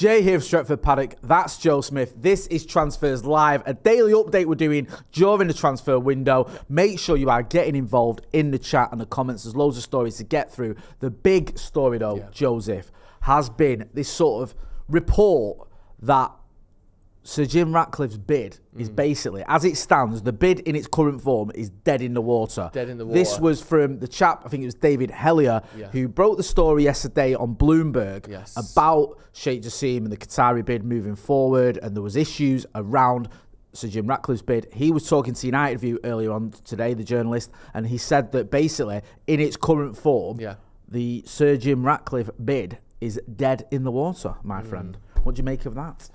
Jay here of Stretford, Paddock. That's Joe Smith. This is Transfers Live, a daily update we're doing during the transfer window. Make sure you are getting involved in the chat and the comments. There's loads of stories to get through. The big story, though, Joseph, has been this sort of report that Sir Jim Ratcliffe's bid is basically, as it stands, the bid in its current form is dead in the water. Dead in the water. This was from the chap, I think it was David Hellier, who broke the story yesterday on Bloomberg about Sheikh Jassim and the Qatari bid moving forward, and there was issues around Sir Jim Ratcliffe's bid. He was talking to United View earlier on today, the journalist, and he said that basically, in its current form, the Sir Jim Ratcliffe bid is dead in the water, my friend. What do you make of that?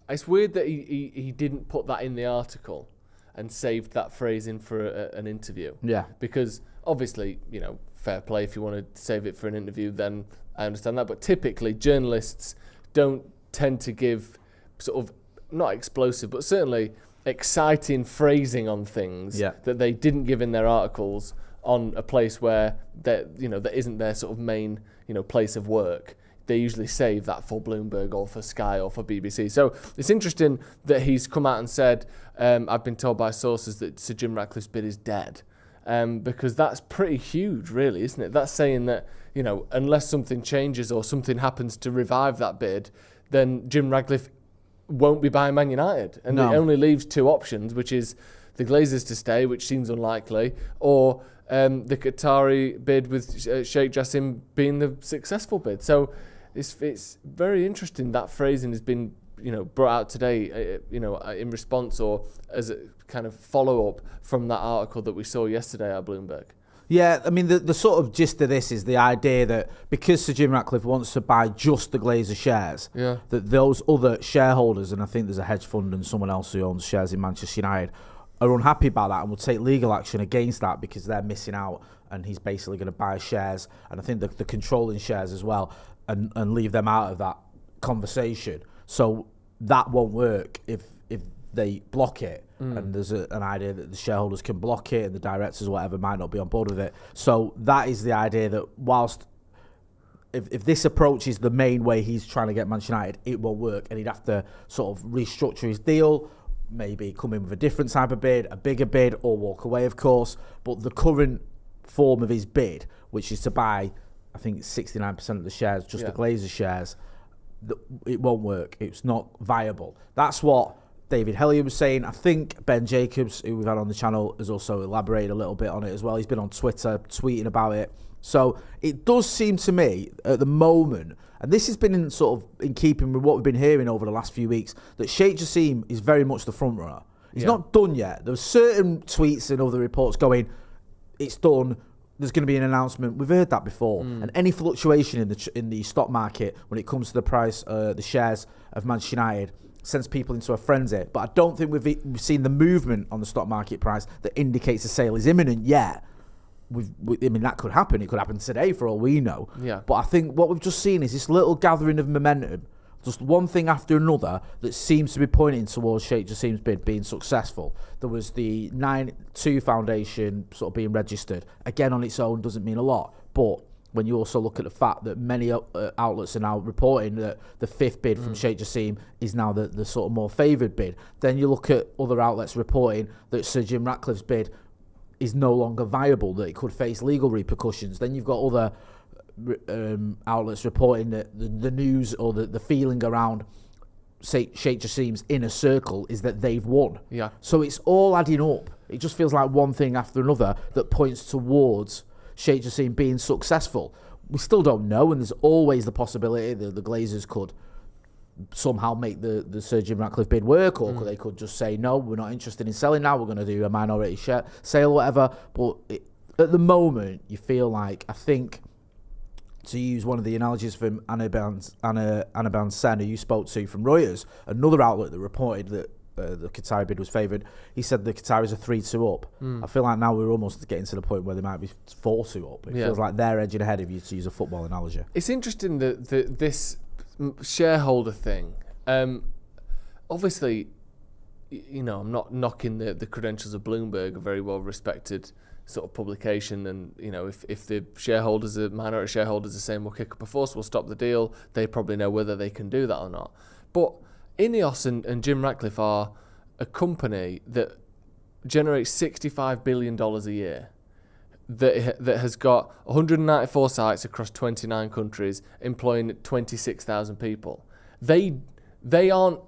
It's weird that he didn't put that in the article and saved that phrase in for an interview. Yeah. Because obviously, you know, fair play. If you want to save it for an interview, then I understand that. But typically, journalists don't tend to give sort of, not explosive, but certainly exciting phrasing on things that they didn't give in their articles on a place where that isn't their sort of main, place of work. They usually save that for Bloomberg or for Sky or for BBC. So it's interesting that he's come out and said, I've been told by sources that Sir Jim Ratcliffe's bid is dead. Because that's pretty huge, really, isn't it? That's saying that, unless something changes or something happens to revive that bid, then Jim Ratcliffe won't be buying Man United. And it only leaves two options, which is the Glazers to stay, which seems unlikely, or the Qatari bid with Sheikh Jassim being the successful bid. So it's very interesting that phrasing has been brought out today in response or as a kind of follow-up from that article that we saw yesterday at Bloomberg. Yeah, I mean, the sort of gist of this is the idea that because Sir Jim Ratcliffe wants to buy just the Glazer shares, that those other shareholders, and I think there's a hedge fund and someone else who owns shares in Manchester United, are unhappy about that and will take legal action against that because they're missing out, and he's basically going to buy shares, and I think the controlling shares as well, and leave them out of that conversation. So that won't work if they block it, and there's an idea that the shareholders can block it and the directors or whatever might not be on board with it. So that is the idea that whilst if this approach is the main way he's trying to get Manchester United, it won't work, and he'd have to sort of restructure his deal, maybe come in with a different type of bid, a bigger bid, or walk away, of course. But the current form of his bid, which is to buy, I think 69% of the shares, just the Glazer shares, it won't work. It's not viable. That's what David Hellier was saying. I think Ben Jacobs, who we've had on the channel, has also elaborated a little bit on it as well. He's been on Twitter tweeting about it. So it does seem to me at the moment, and this has been in keeping with what we've been hearing over the last few weeks, that Sheikh Jassim is very much the front runner. He's not done yet. There's certain tweets and other reports going, it's done, there's going to be an announcement. We've heard that before. And any fluctuation in the stock market when it comes to the price, the shares of Manchester United, sends people into a frenzy. But I don't think we've seen the movement on the stock market price that indicates the sale is imminent yet. I mean, that could happen. It could happen today for all we know. Yeah. But I think what we've just seen is this little gathering of momentum, just one thing after another, that seems to be pointing towards Sheikh Jassim's bid being successful. There was the 9-2 Foundation sort of being registered. Again, on its own doesn't mean a lot. But when you also look at the fact that many outlets are now reporting that the fifth bid from Sheikh Jassim is now the sort of more favoured bid, then you look at other outlets reporting that Sir Jim Ratcliffe's bid is no longer viable, that it could face legal repercussions. Then you've got other outlets reporting that the news or the feeling around Sheikh Jassim's inner circle is that they've won. Yeah. So it's all adding up. It just feels like one thing after another that points towards Sheikh Jassim being successful. We still don't know, and there's always the possibility that the Glazers could somehow make the Sir Jim Ratcliffe bid work, or they could just say, no, we're not interested in selling now, we're going to do a minority share sale or whatever. But at the moment, you feel like, I think, to use one of the analogies from Anna Sen, who you spoke to from Reuters, another outlet that reported that the Qatari bid was favoured, he said the Qataris are 3-2 up. I feel like now we're almost getting to the point where they might be 4-2 up. It feels like they're edging ahead of you, to use a football analogy. It's interesting that this shareholder thing, obviously, I'm not knocking the credentials of Bloomberg, a very well respected sort of publication, and if the shareholders, the minority shareholders, are saying we'll kick up a fuss, we'll stop the deal, they probably know whether they can do that or not. But Ineos and Jim Ratcliffe are a company that generates $65 billion a year, that has got 194 sites across 29 countries, employing 26,000 people. They aren't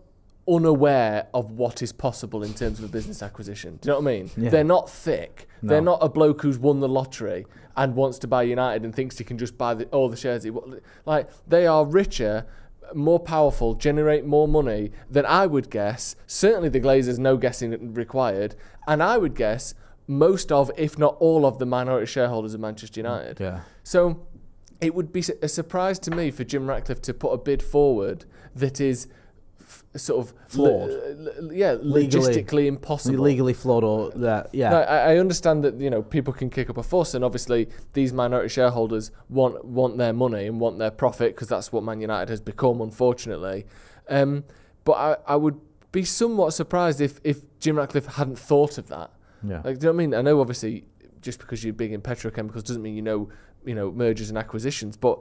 unaware of what is possible in terms of a business acquisition. Do you know what I mean? Yeah. They're not thick. No. They're not a bloke who's won the lottery and wants to buy United and thinks he can just buy all the shares. Like, they are richer, more powerful, generate more money than I would guess. Certainly the Glazers, no guessing required. And I would guess most of, if not all of, the minority shareholders of Manchester United. Yeah. So it would be a surprise to me for Jim Ratcliffe to put a bid forward that is sort of flawed, logistically impossible, legally flawed, or that. Yeah, no, I understand that people can kick up a fuss, and obviously these minority shareholders want their money and want their profit, because that's what Man United has become, unfortunately. But I would be somewhat surprised if Jim Ratcliffe hadn't thought of that. Yeah, do you know what I mean? I know obviously just because you're big in petrochemicals doesn't mean you know mergers and acquisitions, but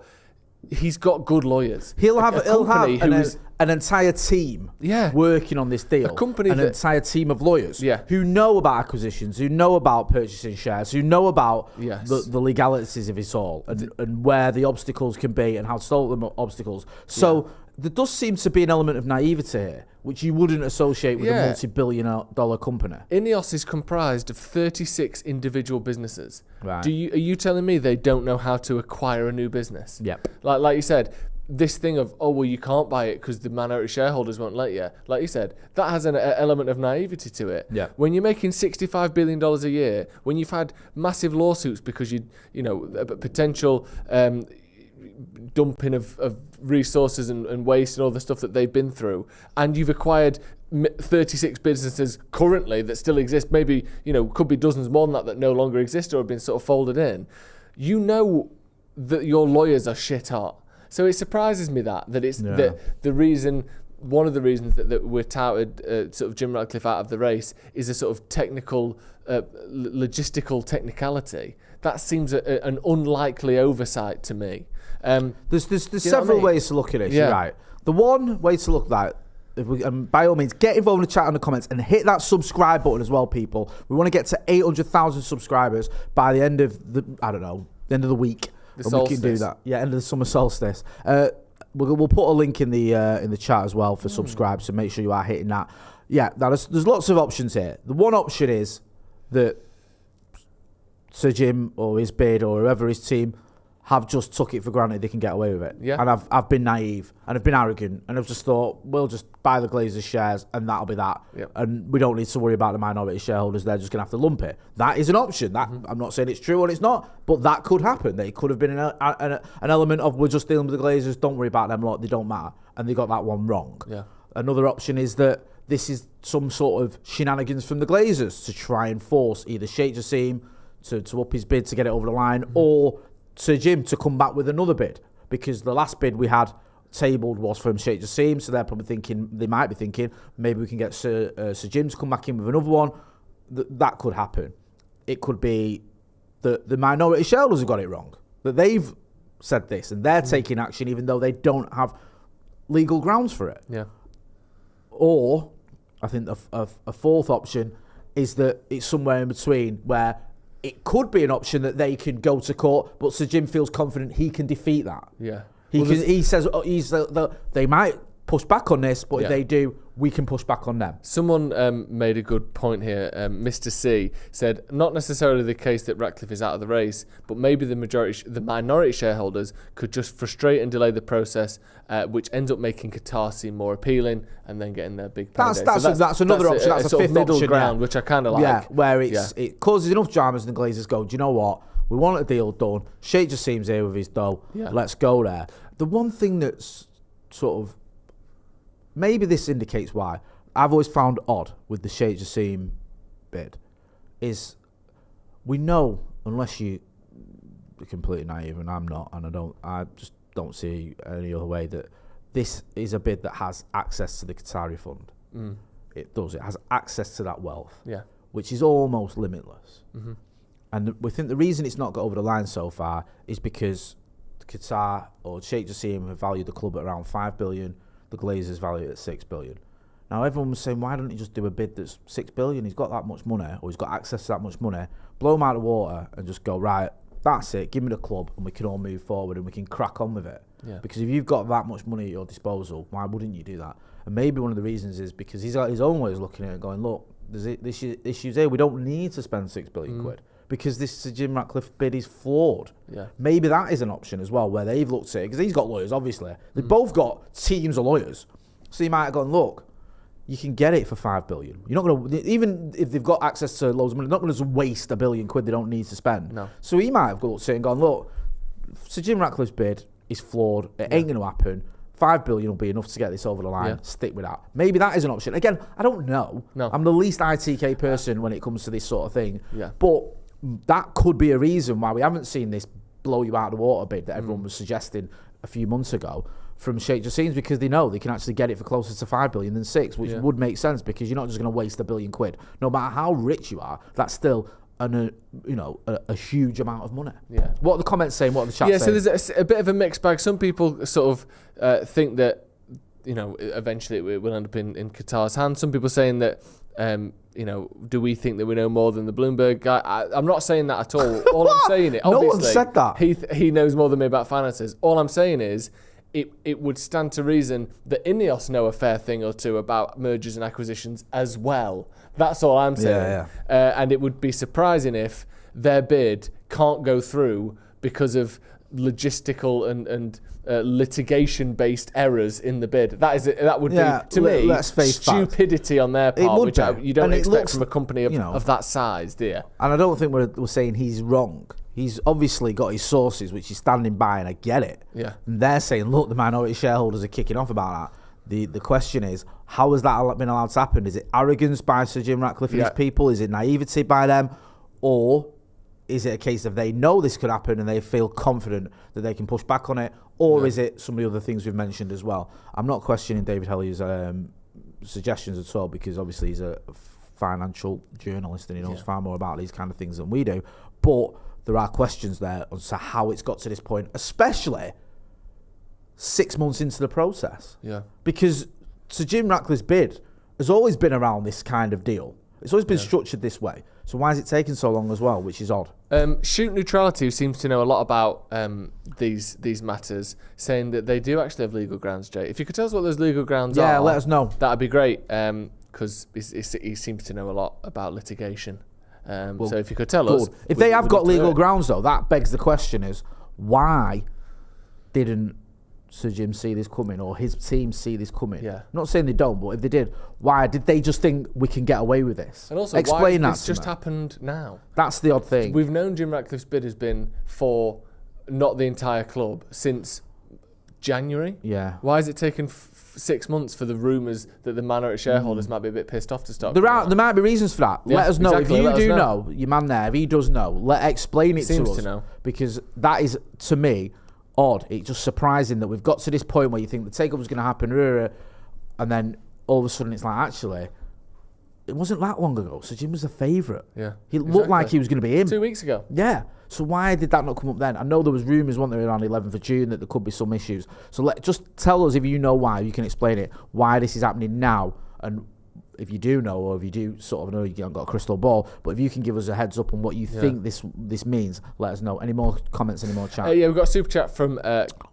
he's got good lawyers. He'll have an entire team working on this deal. An entire team of lawyers who know about acquisitions, who know about purchasing shares, who know about the legalities of it all, and where the obstacles can be and how to solve the obstacles. So there does seem to be an element of naivety here, which you wouldn't associate with a multi-billion-dollar company. Ineos is comprised of 36 individual businesses. Right. Are you telling me they don't know how to acquire a new business? Yep. Like you said, this thing of, you can't buy it because the minority shareholders won't let you. Like you said, that has an element of naivety to it. Yeah. When you're making $65 billion a year, when you've had massive lawsuits because potential dumping of resources and waste and all the stuff that they've been through, and you've acquired 36 businesses currently that still exist, maybe could be dozens more than that no longer exist or have been sort of folded in, that your lawyers are shit hot. So it surprises me that it's one of the reasons that we're touted sort of Jim Ratcliffe out of the race is a sort of technical logistical technicality. That seems an unlikely oversight to me. There's several ways to look at it. You're right. The one way to look at that, by all means, get involved in the chat in the comments and hit that subscribe button as well, people. We want to get to 800,000 subscribers by the end of the week. The solstice. We can do that. Yeah, end of the summer solstice. We'll put a link in the chat as well for subscribe, so make sure you are hitting that. Yeah, there's lots of options here. The one option is that Sir Jim or his bid or whoever his team have just took it for granted they can get away with it. Yeah. And I've been naive and I've been arrogant and I've just thought, we'll just buy the Glazers shares and that'll be that. Yep. And we don't need to worry about the minority shareholders. They're just going to have to lump it. That is an option. That I'm not saying it's true or it's not, but that could happen. They could have been an element of, we're just dealing with the Glazers, don't worry about them, lot, they don't matter. And they got that one wrong. Yeah. Another option is that this is some sort of shenanigans from the Glazers to try and force either Sheikh Jassim to up his bid to get it over the line, or Sir Jim to come back with another bid, because the last bid we had tabled was from Sheikh Jassim, so they're probably they might be thinking maybe we can get Sir Jim to come back in with another one. That could happen. It could be that the minority shareholders have got it wrong, that they've said this and they're taking action even though they don't have legal grounds for it. Yeah. Or I think a fourth option is that it's somewhere in between, where it could be an option that they can go to court, but Sir Jim feels confident he can defeat that. Yeah. He says they might push back on this, but if they do, we can push back on them. Someone made a good point here. Mr. C said, not necessarily the case that Ratcliffe is out of the race, but maybe the minority shareholders could just frustrate and delay the process, which ends up making Qatar seem more appealing and then getting their big payday. That's another option. That's a fifth middle option, ground, which I kind of like. Yeah, where it causes enough dramas and the Glazers go, do you know what? We want a deal done. Sheikh just seems here with his dough. Yeah. Let's go there. The one thing that's sort of, maybe this indicates why I've always found odd with the Sheikh Jassim bid is, we know, unless you're completely naive, and I'm not, and I just don't see any other way, that this is a bid that has access to the Qatari fund. It does. It has access to that wealth, which is almost limitless. And we think the reason it's not got over the line so far is because Qatar or Sheikh Jassim have valued the club at around 5 billion. The Glazers value it at 6 billion. Now everyone was saying, why don't he just do a bid that's 6 billion? He's got that much money, or he's got access to that much money. Blow him out of the water and just go, right, that's it. Give me the club, and we can all move forward and we can crack on with it. Yeah. Because if you've got that much money at your disposal, why wouldn't you do that? And maybe one of the reasons is because he's got his own ways of looking at it and going, look, there's issues here. We don't need to spend 6 billion quid because this Sir Jim Ratcliffe bid is flawed. Yeah. Maybe that is an option as well, where they've looked at it, because he's got lawyers, obviously. They've both got teams of lawyers. So he might have gone, look, you can get it for 5 billion. You're not going to, even if they've got access to loads of money, they're not going to waste £1 billion they don't need to spend. No. So he might have looked at it and gone, look, Sir Jim Ratcliffe's bid is flawed. It ain't going to happen. 5 billion will be enough to get this over the line. Yeah. Stick with that. Maybe that is an option. Again, I don't know. No. I'm the least ITK person when it comes to this sort of thing. Yeah. But that could be a reason why we haven't seen this blow you out of the water bid that everyone was suggesting a few months ago from Sheikh Jassim, because they know they can actually get it for closer to 5 billion than 6, which would make sense, because you're not just going to waste £1 billion. No matter how rich you are, that's still a huge amount of money. Yeah. What are the comments saying? What are the chats saying? So there's a bit of a mixed bag. Some people sort of think that eventually it will end up in Qatar's hands. Some people saying that do we think that we know more than the Bloomberg guy? I'm not saying that at all. All I'm saying is, obviously, no one said that. He knows more than me about finances. All I'm saying is, it would stand to reason that Ineos know a fair thing or two about mergers and acquisitions as well. That's all I'm saying. Yeah. And it would be surprising if their bid can't go through because of logistical and litigation-based errors in the bid. That would be, to me, stupidity on their part, which you don't expect from a company of that size, do you? And I don't think we're saying he's wrong. He's obviously got his sources, which he's standing by, and I get it. Yeah. And they're saying, look, the minority shareholders are kicking off about that. The question is, how has that been allowed to happen? Is it arrogance by Sir Jim Ratcliffe and his people? Is it naivety by them? Or is it a case of they know this could happen and they feel confident that they can push back on it? Or is it some of the other things we've mentioned as well? I'm not questioning David Hellier's suggestions at all, because obviously he's a financial journalist and he knows far more about these kind of things than we do. But there are questions there as to how it's got to this point, especially 6 months into the process. Yeah. Because Sir Jim Ratcliffe's bid has always been around this kind of deal. It's always been structured this way. So why is it taking so long as well, which is odd? Shoot Neutrality, who seems to know a lot about these matters, saying that they do actually have legal grounds, Jay. If you could tell us what those legal grounds are, let us know. That'd be great, because he seems to know a lot about litigation. So if you could tell us. If they have got legal grounds, though, that begs the question is, why didn't Sir Jim see this coming, or his team see this coming? Yeah. I'm not saying they don't, but if they did, why did they just think we can get away with this? And also, explain why has this just happened now? That's the odd thing. We've known Jim Ratcliffe's bid has been for not the entire club since January. Yeah. Why has it taken 6 months for the rumours that the minority shareholders might be a bit pissed off to start? There might be reasons for that. Yeah, let us know. Exactly. If you do know, your man there, if he does know, explain it to us. Seems to know. Because that is, to me, odd. It's just surprising that we've got to this point where you think the takeover's going to happen, and then all of a sudden it's like, actually, it wasn't that long ago. Sir Jim was the favourite. Yeah, he looked like he was going to be in 2 weeks ago. Yeah. So why did that not come up then? I know there was rumours, weren't there, around 11th of June that there could be some issues. So just tell us, if you know why, you can explain it, why this is happening now. And if you do know, or if you do sort of know, you haven't got a crystal ball, but if you can give us a heads up on what you think this means, let us know. Any more comments, any more chat? We've got a super chat from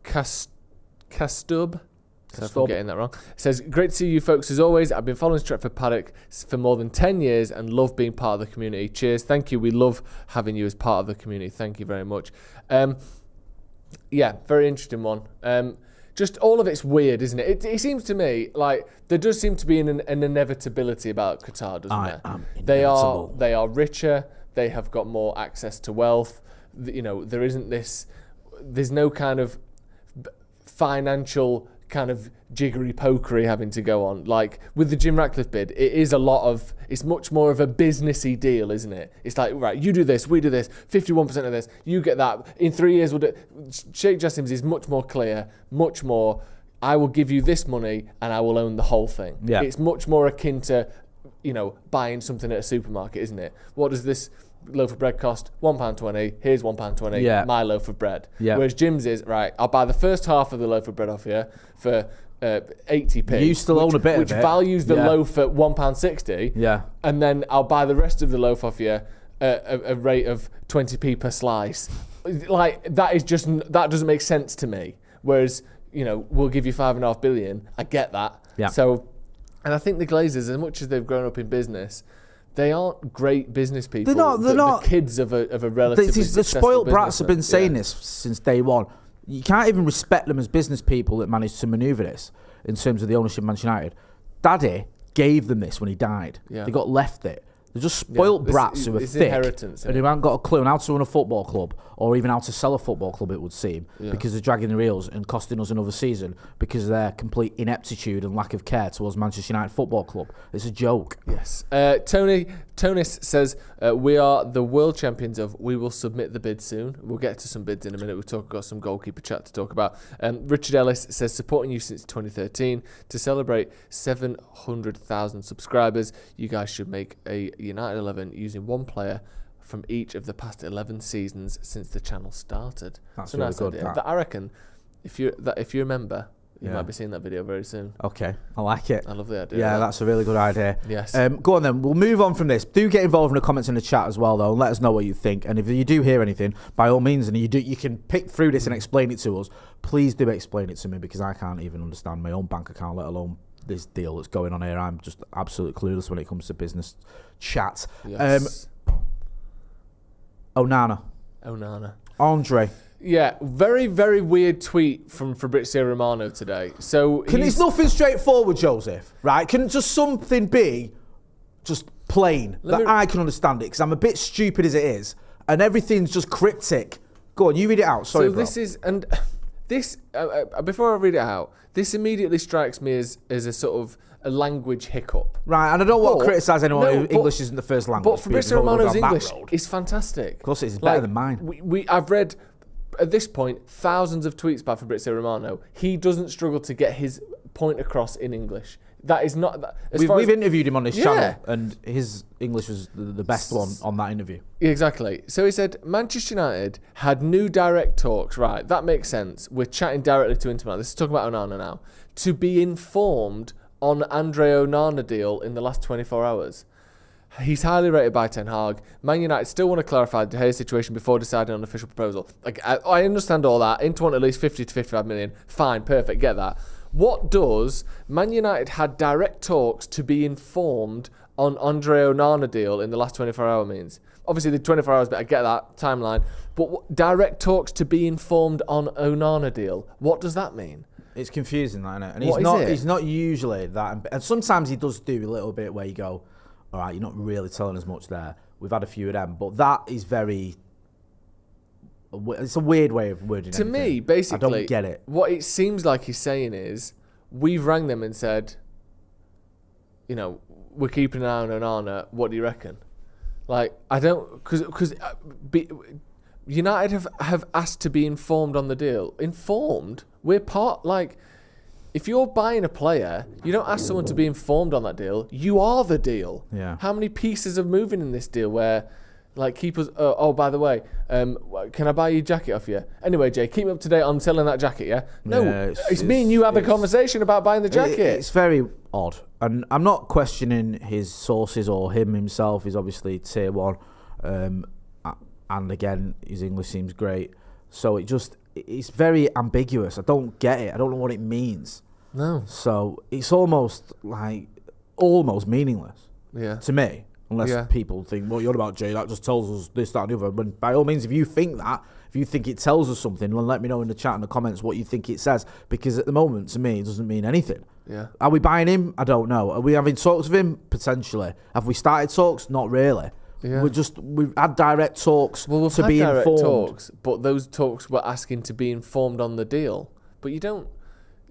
Castub. If I'm getting that wrong. It says, great to see you folks as always. I've been following Stretford Paddock for more than 10 years and love being part of the community. Cheers. Thank you. We love having you as part of the community. Thank you very much. Very interesting one. Just all of it's weird, isn't it? It seems to me like there does seem to be an inevitability about Qatar, doesn't there? They are richer. They have got more access to wealth. There isn't this. There's no kind of financial kind of jiggery pokery having to go on. Like with the Jim Ratcliffe bid, it's much more of a businessy deal, isn't it? It's like, right, you do this, we do this, 51% of this, you get that. In 3 years, we'll do. Sheikh Jassim's is much more clear, much more, I will give you this money and I will own the whole thing. Yeah. It's much more akin to, buying something at a supermarket, isn't it? What does this loaf of bread cost £1.20. Here's £1.20. My loaf of bread. Whereas Jim's is, right, I'll buy the first half of the loaf of bread off you for 80p. You still own a bit of it. Which values the loaf at £1.60. Yeah. And then I'll buy the rest of the loaf off you at a rate of 20p per slice. Like, that doesn't make sense to me. Whereas, we'll give you $5.5 billion. I get that. Yeah. So, and I think the Glazers, as much as they've grown up in business, they aren't great business people. They're not. The kids of a relatively the spoiled brats have been saying this since day one. You can't even respect them as business people that managed to manoeuvre this in terms of the ownership of Manchester United. Daddy gave them this when he died. Yeah. They got left it. They're just spoiled brats who are thick and who haven't got a clue on how to run a football club or even how to sell a football club, it would seem, because they're dragging the reels and costing us another season because of their complete ineptitude and lack of care towards Manchester United Football Club. It's a joke. Yes. Tonis says, we are the world champions of we will submit the bid soon. We'll get to some bids in a minute. We've got some goalkeeper chat to talk about. Richard Ellis says, supporting you since 2013. To celebrate 700,000 subscribers, you guys should make a United 11 using one player from each of the past 11 seasons since the channel started. That's a really good idea. I reckon if you remember, you might be seeing that video very soon. Okay, I like it. I love the idea. Yeah, that's a really good idea. Yes. Go on then. We'll move on from this. Do get involved in the comments in the chat as well, though, and let us know what you think. And if you do hear anything, by all means, and you can pick through this and explain it to us. Please do explain it to me because I can't even understand my own bank account, let alone this deal that's going on here. I'm just absolutely clueless when it comes to business chat. Yes. Onana. Andre. Yeah, very, very weird tweet from Fabrizio Romano today. So it's nothing straightforward, Joseph, right? Can just something be just plain that I can understand it? Because I'm a bit stupid as it is, and everything's just cryptic. Go on, you read it out. Sorry, bro. Before I read it out, this immediately strikes me as a sort of a language hiccup. Right, and I don't want to criticise anyone who English isn't the first language. But Fabrizio Romano's English is fantastic. Of course, it's better than mine. I've read, at this point, thousands of tweets by Fabrizio Romano. He doesn't struggle to get his point across in English. That is not... We've interviewed him on this channel, and his English was the best one on that interview. Exactly. So he said, Manchester United had new direct talks. Right, that makes sense. We're chatting directly to Inter Milan. This is talking about Onana now. To be informed on Andre Onana deal in the last 24 hours. He's highly rated by Ten Hag. Man United still want to clarify the Hayes situation before deciding on an official proposal. Like, I understand all that. Inter want at least 50 to 55 million. Fine, perfect, get that. What does Man United had direct talks to be informed on Andre Onana deal in the last 24 hours means? Obviously, the 24 hours bit, I get that timeline. But direct talks to be informed on Onana deal, what does that mean? It's confusing, that, isn't it? And he's not usually that. And sometimes he does do a little bit where you go, all right, you're not really telling us much there. We've had a few of them. But that is very... It's a weird way of wording it. To me, basically... I don't get it. What it seems like he's saying is, we've rang them and said, we're keeping an eye on Onana. What do you reckon? Like, I don't... Because United have asked to be informed on the deal. Informed? We're part... Like... If you're buying a player, you don't ask someone to be informed on that deal. You are the deal. Yeah. How many pieces are moving in this deal where, like, keepers... Oh, by the way, can I buy your jacket off you? Anyway, Jay, keep me up to date on selling that jacket, yeah? No, it's me and you have a conversation about buying the jacket. It's very odd. And I'm not questioning his sources or him himself. He's obviously tier one. And again, his English seems great. So it's very ambiguous. I don't get it. I don't know what it means. No. So it's almost meaningless. Yeah. To me, unless people think, "Well, you're about Jay. That just tells us this, that, and the other." But by all means, if you think it tells us something, then let me know in the chat and the comments what you think it says. Because at the moment, to me, it doesn't mean anything. Yeah. Are we buying him? I don't know. Are we having talks with him? Potentially. Have we started talks? Not really. Yeah. We've had direct talks to be direct informed. Talks, but those talks were asking to be informed on the deal. But you don't.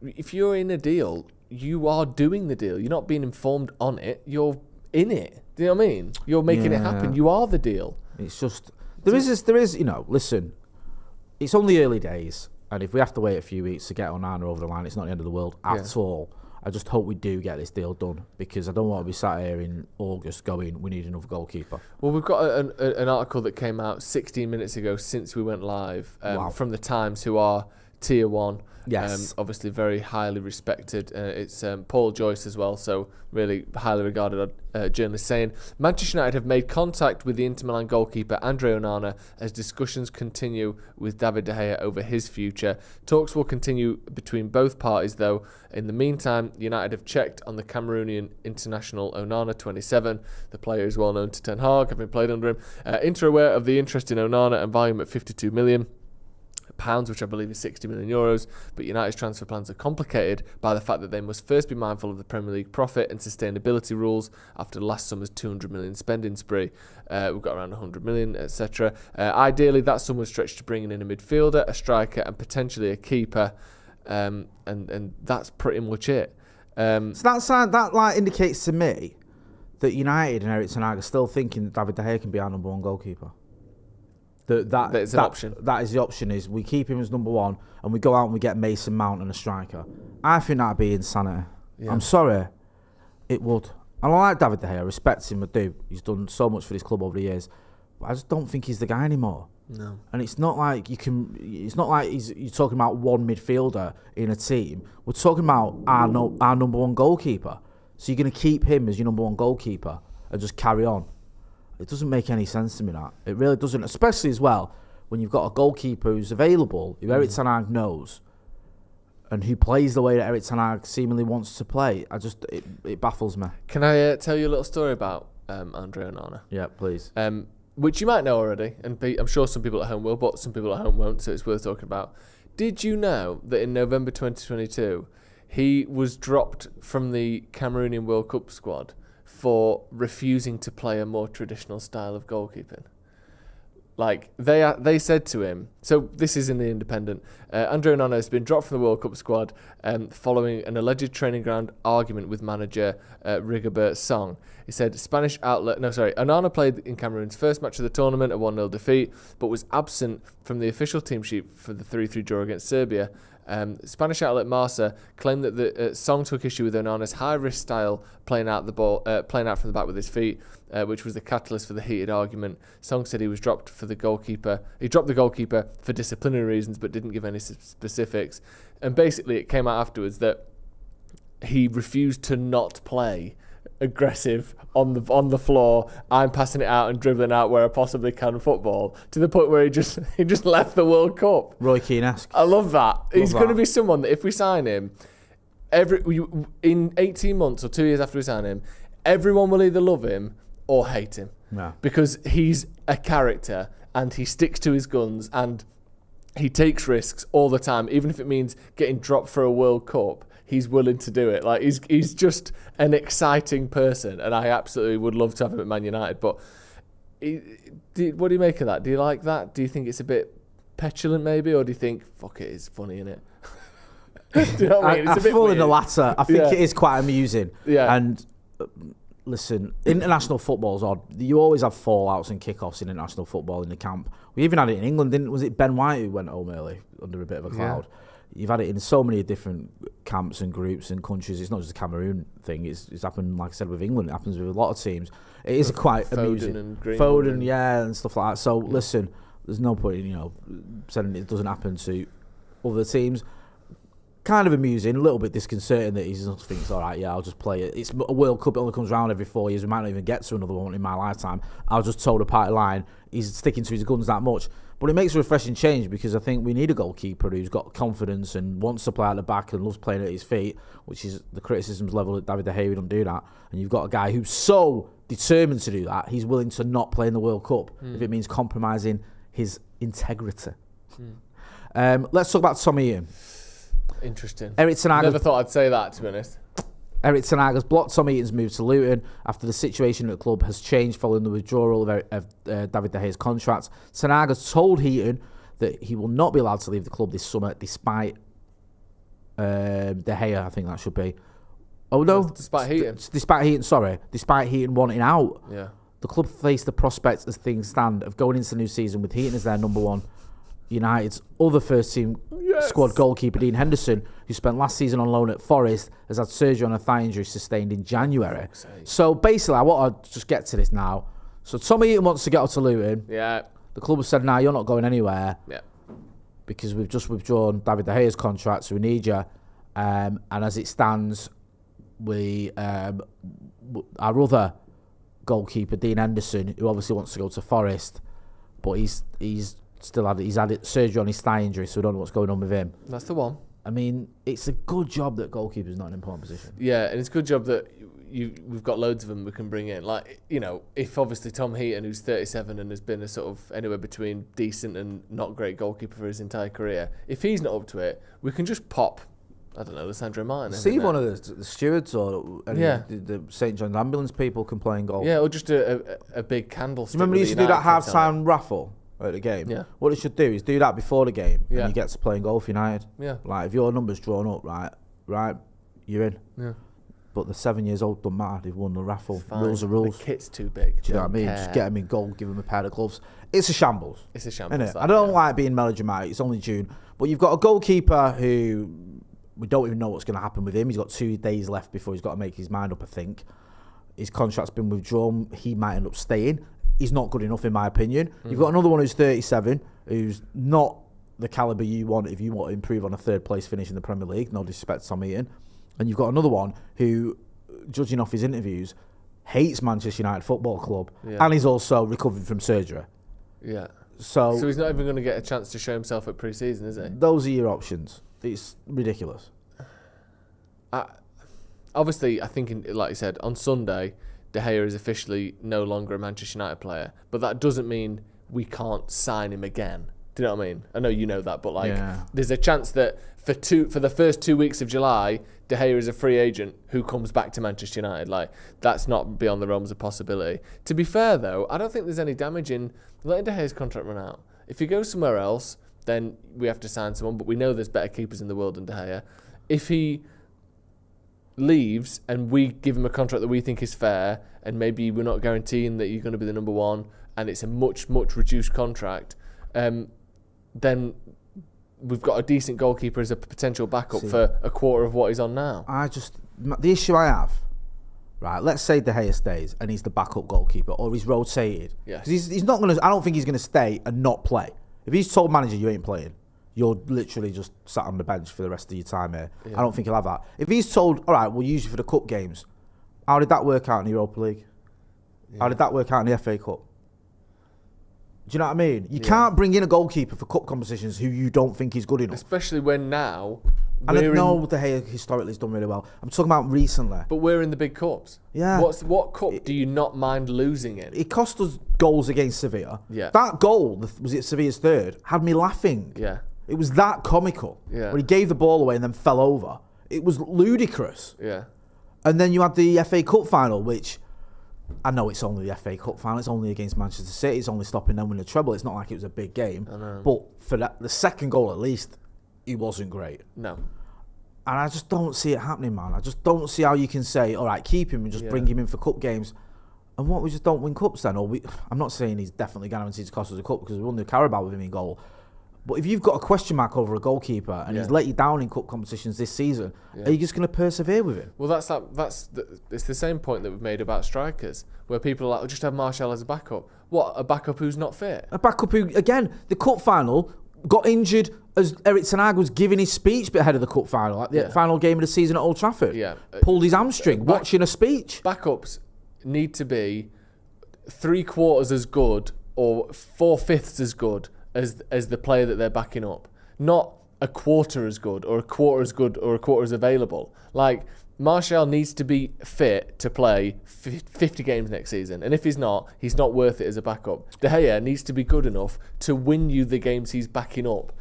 If you're in a deal, you are doing the deal. You're not being informed on it. You're in it. Do you know what I mean? You're making it happen. You are the deal. It's just there is. Listen, it's only early days, and if we have to wait a few weeks to get Onana over the line, it's not the end of the world at all. I just hope we do get this deal done, because I don't want to be sat here in August going, we need another goalkeeper. Well, we've got an article that came out 16 minutes ago since we went live from the Times, who are Tier 1. Yes. Obviously very highly respected. It's Paul Joyce as well, so really highly regarded journalist, saying Manchester United have made contact with the Inter Milan goalkeeper Andre Onana as discussions continue with David De Gea over his future. Talks will continue between both parties, though. In the meantime, United have checked on the Cameroonian international Onana, 27. The player is well known to Ten Hag, having played under him. Inter aware of the interest in Onana and value him at £52 million. Which I believe is 60 million euros, but United's transfer plans are complicated by the fact that they must first be mindful of the Premier League profit and sustainability rules after last summer's 200 million spending spree. We've got around 100 million, etc. Ideally, that sum was stretched to bringing in a midfielder, a striker, and potentially a keeper, and that's pretty much it. So that indicates to me that United and Erik ten Hag are still thinking that David De Gea can be our number one goalkeeper. That is an option. That is the option, is we keep him as number one and we go out and we get Mason Mount and a striker. I think that'd be insanity. Yeah. I'm sorry. It would. And I like David De Gea, I respect him, I do. He's done so much for this club over the years. But I just don't think he's the guy anymore. No. And it's not like you're talking about one midfielder in a team. We're talking about our number one goalkeeper. So you're going to keep him as your number one goalkeeper and just carry on. It doesn't make any sense to me, that. It really doesn't, especially as well when you've got a goalkeeper who's available, who Erik ten Hag knows, and who plays the way that Erik ten Hag seemingly wants to play. It baffles me. Can I tell you a little story about Andre Onana? Yeah, please. Which you might know already, and I'm sure some people at home will, but some people at home won't, so it's worth talking about. Did you know that in November 2022, he was dropped from the Cameroonian World Cup squad for refusing to play a more traditional style of goalkeeping? Like, they said to him, so this is in the Independent, Andre Onana has been dropped from the World Cup squad following an alleged training ground argument with manager Rigobert Song. He said, Onana played in Cameroon's first match of the tournament, a 1-0 defeat, but was absent from the official team sheet for the 3-3 draw against Serbia. Spanish outlet Marca claimed that the Song took issue with Onana's high-risk style, playing out from the back with his feet, which was the catalyst for the heated argument. Song said he dropped the goalkeeper for disciplinary reasons, but didn't give any specifics. And basically, it came out afterwards that he refused to not play aggressive on the floor. I'm passing it out and dribbling out where I possibly can football, to the point where he just left the World Cup. Roy Keane-esque. I love that. He's going to be someone that if we sign him, in 18 months or 2 years after we sign him, everyone will either love him or hate him. Yeah. Because he's a character and he sticks to his guns and he takes risks all the time, even if it means getting dropped for a World Cup. He's willing to do it. Like, he's just an exciting person, and I absolutely would love to have him at Man United. But what do you make of that? Do you like that? Do you think it's a bit petulant, maybe, or do you think, fuck it, it's funny, innit? Do you know what I mean? It's a bit fall weird. in the latter. I think it is quite amusing. Yeah. And listen, international football's odd. You always have fallouts and kickoffs in international football in the camp. We even had it in England, was it Ben White who went home early under a bit of a cloud? Yeah. You've had it in so many different camps and groups and countries. It's not just a Cameroon thing. It's happened, like I said, with England. It happens with a lot of teams. It is quite amusing. Foden, yeah, and stuff like that. So, listen, there's no point in, saying it doesn't happen to other teams. Kind of amusing, a little bit disconcerting that he just thinks, all right, yeah, I'll just play it. It's a World Cup, it only comes around every 4 years. We might not even get to another one in my lifetime. I'll just toe the party line. He's sticking to his guns that much. But it makes a refreshing change, because I think we need a goalkeeper who's got confidence and wants to play at the back and loves playing at his feet, which is the criticism's level at David De Gea. We don't do that. And you've got a guy who's so determined to do that, he's willing to not play in the World Cup if it means compromising his integrity. Let's talk about Tommy Heaton. Interesting. Erik ten Hag. Never thought I'd say that, to be honest. Erik ten Hag has blocked Tommy Heaton's move to Luton after the situation at the club has changed following the withdrawal of David De Gea's contract. Ten Hag has told Heaton that he will not be allowed to leave the club this summer, despite De Gea, I think that should be. Oh no, despite Heaton. Despite Heaton wanting out. Yeah. The club face the prospect, as things stand, of going into the new season with Heaton as their number one United's other first-team squad goalkeeper, Dean Henderson, who spent last season on loan at Forest, has had surgery on a thigh injury sustained in January. So basically, I want to just get to this now. So Tom Heaton wants to get out to Luton. Yeah. The club has said, "Nah, you're not going anywhere." Yeah. Because we've just withdrawn David De Gea's contract, so we need you. And as it stands, our other goalkeeper, Dean Henderson, who obviously wants to go to Forest, but he's had surgery on his thigh injury, so we don't know what's going on with him. That's the one. I mean, it's a good job that goalkeeper's not in an important position. Yeah, and it's a good job that we've got loads of them we can bring in. Like, you know, if obviously Tom Heaton, who's 37 and has been a sort of anywhere between decent and not great goalkeeper for his entire career, if he's not up to it, we can just pop, I don't know, Lissandro Martin. See one of the stewards or the St. John's ambulance people can play in goal. Yeah, or just a big candlestick. Remember they used to do that half-time raffle at the game? Yeah. What they should do is do that before the game and you get to play in goal for United. Yeah. Like, if your number's drawn up, right, you're in. Yeah. But the 7 years old don't matter. They've won the raffle. Rules are rules. The kit's too big. Do you know what I mean? Just get them in goal, give them a pair of gloves. It's a shambles. It's a shambles. I don't like being melodramatic. It's only June. But you've got a goalkeeper who we don't even know what's going to happen with him. He's got 2 days left before he's got to make his mind up, I think. His contract's been withdrawn. He might end up staying. He's not good enough, in my opinion. You've got another one who's 37, who's not the calibre you want if you want to improve on a third-place finish in the Premier League. No disrespect to Tom Heaton. And you've got another one who, judging off his interviews, hates Manchester United Football Club, and he's also recovering from surgery. Yeah. So he's not even going to get a chance to show himself at pre-season, is he? Those are your options. It's ridiculous. Obviously, I think, like you said, on Sunday, De Gea is officially no longer a Manchester United player, but that doesn't mean we can't sign him again. Do you know what I mean? I know you know that, but there's a chance that for the first 2 weeks of July, De Gea is a free agent who comes back to Manchester United. Like, that's not beyond the realms of possibility. To be fair, though, I don't think there's any damage in letting De Gea's contract run out. If he goes somewhere else, then we have to sign someone, but we know there's better keepers in the world than De Gea. If he leaves and we give him a contract that we think is fair, and maybe we're not guaranteeing that you're going to be the number one, and it's a much reduced contract, then we've got a decent goalkeeper as a potential backup for a quarter of what he's on now. The issue I have, right, let's say De Gea stays and he's the backup goalkeeper, or he's rotated. Yes. He's not going to, I don't think he's going to stay and not play. If he's told manager you ain't playing, you're literally just sat on the bench for the rest of your time here. Yeah. I don't think he'll have that. If he's told, all right, we'll use you for the cup games, how did that work out in the Europa League? Yeah. How did that work out in the FA Cup? Do you know what I mean? You can't bring in a goalkeeper for cup competitions who you don't think is good enough. Especially when now... I don't know De Gea historically has done really well. I'm talking about recently. But we're in the big cups. Yeah. What cup do you not mind losing in? It cost us goals against Sevilla. Yeah. That goal, was it Sevilla's third, had me laughing. Yeah. It was that comical. Yeah. When he gave the ball away and then fell over. It was ludicrous. Yeah. And then you had the FA Cup final, which... I know it's only the FA Cup final. It's only against Manchester City. It's only stopping them winning the treble. It's not like it was a big game. I know. But for the second goal, at least, he wasn't great. No. And I just don't see it happening, man. I just don't see how you can say, all right, keep him and just bring him in for cup games. And what, we just don't win cups then? I'm not saying he's definitely guaranteed to cost us a cup because we won the Carabao with him in goal. But if you've got a question mark over a goalkeeper and he's let you down in cup competitions this season, are you just going to persevere with him? Well, it's the same point that we've made about strikers, where people are like, just have Martial as a backup. What, a backup who's not fit? A backup who, again, the cup final got injured as Erik ten Hag was giving his speech ahead of the cup final, like the final game of the season at Old Trafford. Yeah. Pulled his hamstring watching a speech. Backups need to be 3/4 as good or 4/5 as good as the player that they're backing up. Not a quarter as good or a quarter as good or a quarter as available. Like, Martial needs to be fit to play 50 games next season. And if he's not worth it as a backup. De Gea needs to be good enough to win you the games he's backing up.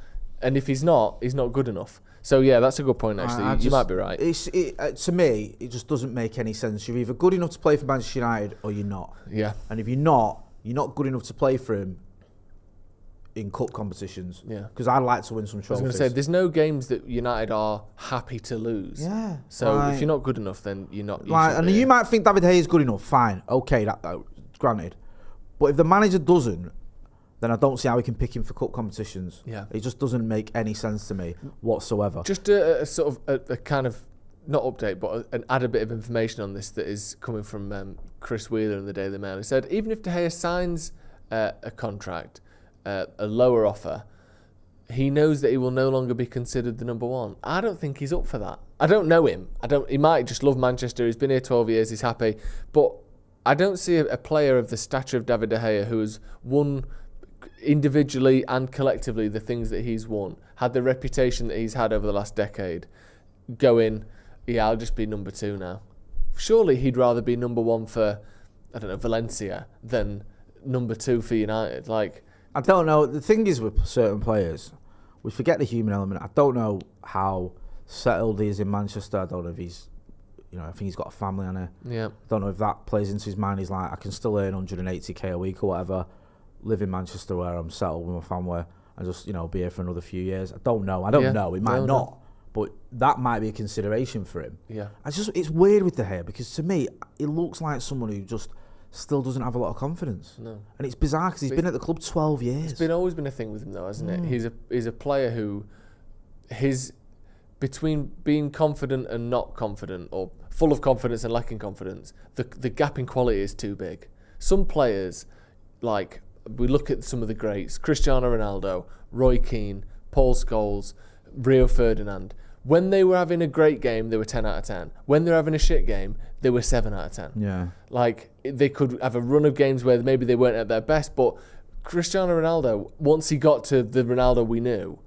And if he's not good enough. So, yeah, that's a good point, actually. You might be right. To me, it just doesn't make any sense. You're either good enough to play for Manchester United or you're not. Yeah. And if you're not good enough to play for him in cup competitions. Yeah. Because I'd like to win some trophies. I was going to say, there's no games that United are happy to lose. Yeah. So if you're not good enough, then you're not. You might think David De Gea is good enough. Fine. Okay, that granted. But if the manager doesn't, then I don't see how we can pick him for cup competitions. Yeah. It just doesn't make any sense to me whatsoever. Just a sort of a kind of, not update, but add a bit of information on this that is coming from Chris Wheeler in the Daily Mail. He said, even if De Gea signs a contract, a lower offer, he knows that he will no longer be considered the number one. I don't think he's up for that. I don't know him. He might just love Manchester. He's been here 12 years. He's happy. But I don't see a player of the stature of David De Gea who has won individually and collectively the things that he's won, had the reputation that he's had over the last decade, going, yeah, I'll just be number two now. Surely he'd rather be number one for, I don't know, Valencia than number two for United. Like, I don't know. The thing is with certain players, we forget the human element. I don't know how settled he is in Manchester. I don't know if he's, I think he's got a family on it. Yeah. I don't know if that plays into his mind. He's like, I can still earn 180k a week or whatever, live in Manchester where I'm settled with my family, and just, be here for another few years. I don't know. I don't know. It might not. But that might be a consideration for him. Yeah. It's weird with De Gea because to me, it looks like someone who just still doesn't have a lot of confidence. No. And it's bizarre because he's been at the club 12 years. It's always been a thing with him though, hasn't it? He's a player who, between being confident and not confident, or full of confidence and lacking confidence, the gap in quality is too big. Some players, like, we look at some of the greats, Cristiano Ronaldo, Roy Keane, Paul Scholes, Rio Ferdinand. When they were having a great game, they were 10 out of 10. When they were having a shit game, they were 7 out of 10. Yeah. Like, they could have a run of games where maybe they weren't at their best, but Cristiano Ronaldo, once he got to the Ronaldo we knew,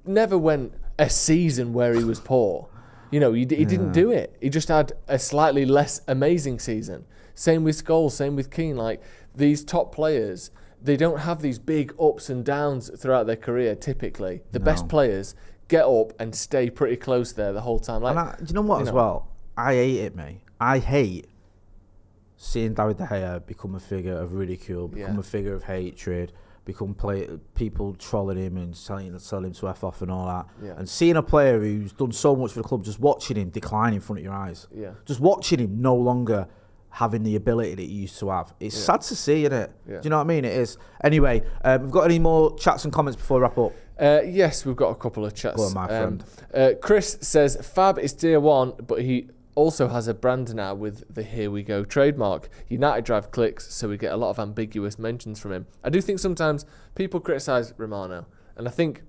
never went a season where he was poor. He didn't do it. He just had a slightly less amazing season. Same with Scholes, same with Keane. Like, these top players, they don't have these big ups and downs throughout their career, typically. The best players get up and stay pretty close there the whole time. Like, do you know what as well? I hate it, mate. I hate seeing David De Gea become a figure of ridicule, become a figure of hatred, people trolling him and telling him to F off and all that. Yeah. And seeing a player who's done so much for the club, just watching him decline in front of your eyes. Yeah. Just watching him no longer having the ability that he used to have. It's sad to see, isn't it? Yeah. Do you know what I mean? It is. Anyway, we've got any more chats and comments before we wrap up? Yes, we've got a couple of chats. Go on, my friend. Chris says, Fab is tier one, but he also has a brand now with the Here We Go trademark. United drive clicks, so we get a lot of ambiguous mentions from him. I do think sometimes people criticise Romano, and I think,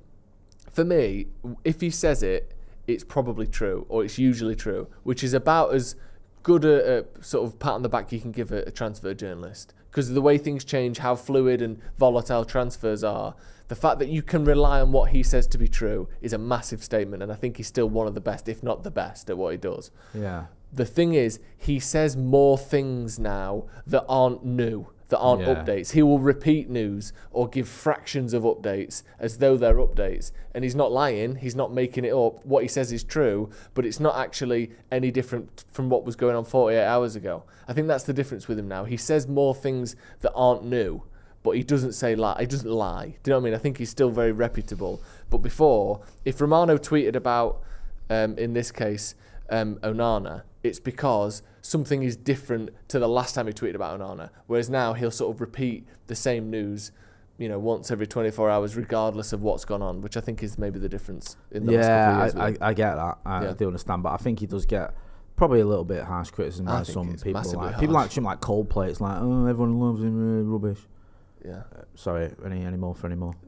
for me, if he says it, it's probably true, or it's usually true, which is about as good a sort of pat on the back you can give a transfer journalist. Because of the way things change, how fluid and volatile transfers are, the fact that you can rely on what he says to be true is a massive statement, and I think he's still one of the best, if not the best, at what he does. Yeah. The thing is, he says more things now that aren't new, that aren't updates. He will repeat news or give fractions of updates as though they're updates. And he's not lying, he's not making it up. What he says is true, but it's not actually any different from what was going on 48 hours ago. I think that's the difference with him now. He says more things that aren't new, but he doesn't say lie. He doesn't lie. Do you know what I mean? I think he's still very reputable. But before, if Romano tweeted about, in this case, Onana, it's because something is different to the last time he tweeted about Onana. Whereas now he'll sort of repeat the same news, once every 24 hours, regardless of what's gone on, which I think is maybe the difference in the last couple of years. I get that. I do understand, but I think he does get probably a little bit harsh criticism by some people. People like him, like Coldplay. It's like, oh, everyone loves him, rubbish. Yeah. Sorry, any more?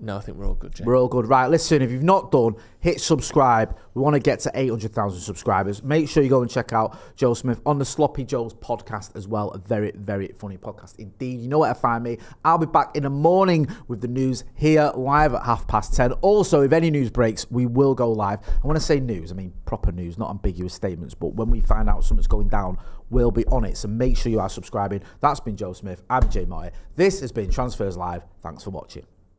No, I think we're all good, Jay. We're all good. Right, listen, if you've not done, hit subscribe. We want to get to 800,000 subscribers. Make sure you go and check out Joe Smith on the Sloppy Joe's podcast as well. A very, very funny podcast indeed. You know where to find me. I'll be back in the morning with the news here live at 10:30. Also, if any news breaks, we will go live. I want to say news. I mean proper news, not ambiguous statements. But when we find out something's going down, we'll be on it. So make sure you are subscribing. That's been Joe Smith. I'm Jay Moy. This has been Transfers Live. Thanks for watching.